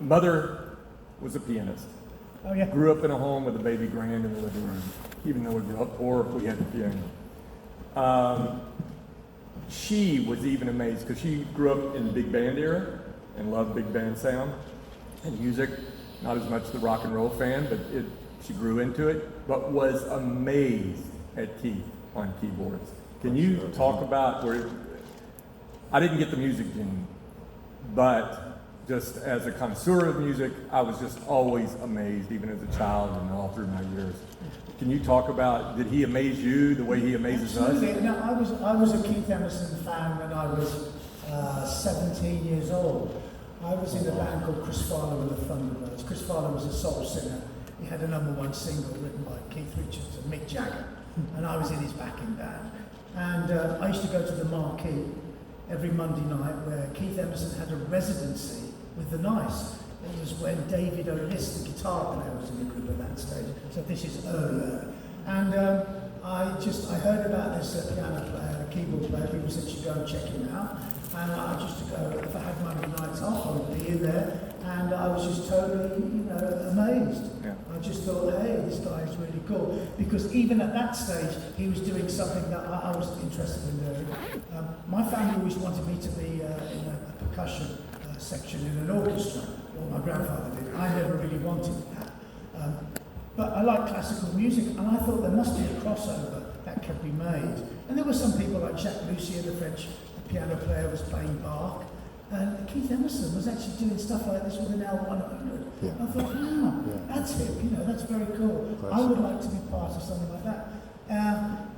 mother was a pianist. Oh yeah. Grew up in a home with a baby grand in the living room, even though we grew up poor, we had the piano. She was even amazed because she grew up in the big band era and loved big band sound and music. Not as much the rock and roll fan, but she grew into it, but was amazed at Keith on keyboards. Can you talk about where, I didn't get the music gene, but just as a connoisseur of music, I was just always amazed, even as a child and all through my years. Can you talk about, did he amaze you the way he amazes Absolutely. us? No, I was a Keith Emerson fan when I was 17 years old. I was in a band called Chris Farlow and the Thunderbirds. Chris Farlow was a soul singer. He had a #1 single written by Keith Richards and Mick Jagger, and I was in his backing band. And I used to go to the Marquee every Monday night where Keith Emerson had a residency with the Nice. It was when David O'List, the guitar player, was in the group at that stage. So this is earlier. And I heard about this piano player, a keyboard player. People said you should go and check him out. And I used to go, if I had Monday nights off, I would be in there. And I was just totally, amazed. Yeah. I just thought, hey, this guy is really cool. Because even at that stage, he was doing something that I was interested in doing. My family always wanted me to be in a percussion section in an orchestra. Well, my grandfather did. I never really wanted that. But I like classical music, and I thought there must be a crossover that could be made. And there were some people like Jacques Lussier, the French piano player, was playing Bach. And Keith Emerson was actually doing stuff like this with an L100. Yeah. I thought, wow, that's him, that's very cool. I would like to be part of something like that.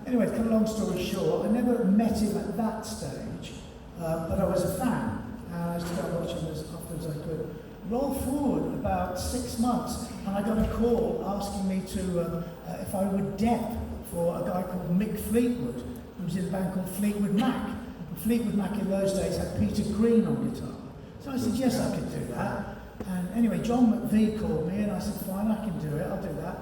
Anyway, to cut a long story short, I never met him at that stage, but I was a fan. I used to go and watch him as often as I could. Roll forward about 6 months, and I got a call asking me to, if I would dep for a guy called Mick Fleetwood, who was in a band called Fleetwood Mac. And Fleetwood Mac in those days had Peter Green on guitar. So I said, yes, I could do that. And anyway, John McVie called me, and I said, fine, I can do it, I'll do that.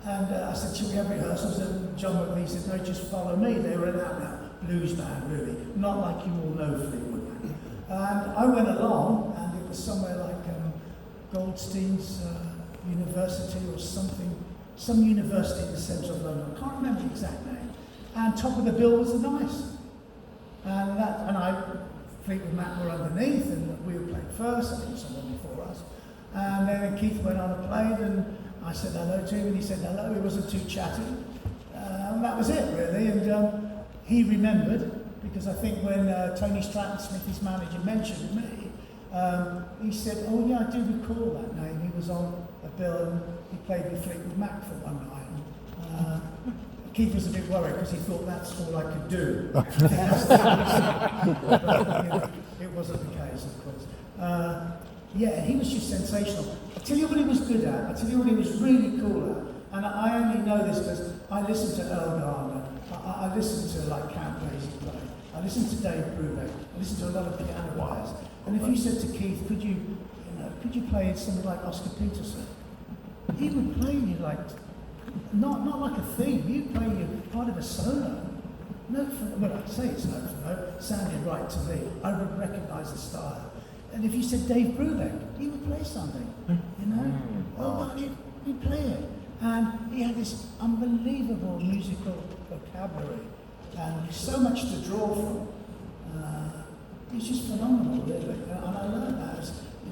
And I said, should we have rehearsals? And John McVie said, no, just follow me. They were an out-and-out blues band, really. Not like you all know Fleetwood Mac. And I went along, and it was somewhere like Goldstein's University or something, some university in the centre of London. I can't remember the exact name. And top of the bill was the Nice. And Fleetwood Mac were underneath, and we were playing first. I think someone before us. And then Keith went on and played, and I said hello to him, and he said hello. He wasn't too chatty. And that was it, really. And he remembered, because I think when Tony Stratton-Smith, his manager, mentioned me, he said, oh yeah, I do recall that name. He was on a bill and he played with Fleetwood Mac for one night. Keith was a bit worried because he thought that's all I could do. But, it wasn't the case, of course. He was just sensational. I'll tell you what he was good at. I'll tell you what he was really cool at. And I only know this because I listened to Earl Garner. I listened to Count Basie play. I listened to Dave Brubeck. I listened to a lot of piano players. And if you said to Keith, could you play something like Oscar Peterson? He would play you like, not like a theme. He'd play you part of a solo. I'd say it's note for note. Sounded right to me. I would recognise the style. And if you said Dave Brubeck, he would play something. He'd play it. And he had this unbelievable musical vocabulary and so much to draw from. It was just phenomenal, really. And I learned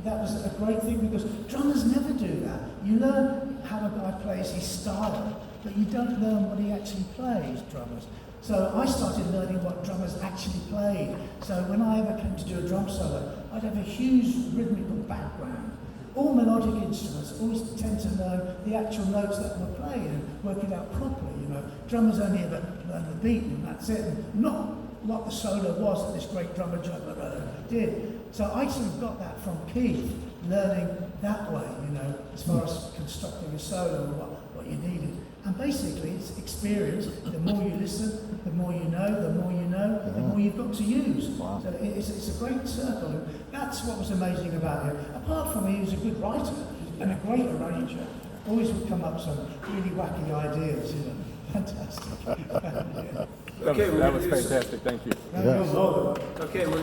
that was a great thing because drummers never do that. You learn how a guy plays his style, but you don't learn what he actually plays, drummers. So I started learning what drummers actually played. So when I ever came to do a drum solo, I'd have a huge rhythmical background. All melodic instruments always tend to learn the actual notes that were played and work it out properly, Drummers only ever learn the beat and that's it, and not what the solo was that this great drummer did. So I sort of got that from Keith, learning that way, as far as constructing a solo and what you needed. And basically it's experience. The more you listen, the more you know, the more you've got to use. Wow. So it's a great circle. And that's what was amazing about him. Apart from he was a good writer and a great arranger. Always would come up with some really wacky ideas, Fantastic. That was fantastic. Thank you. Yeah. Okay, we're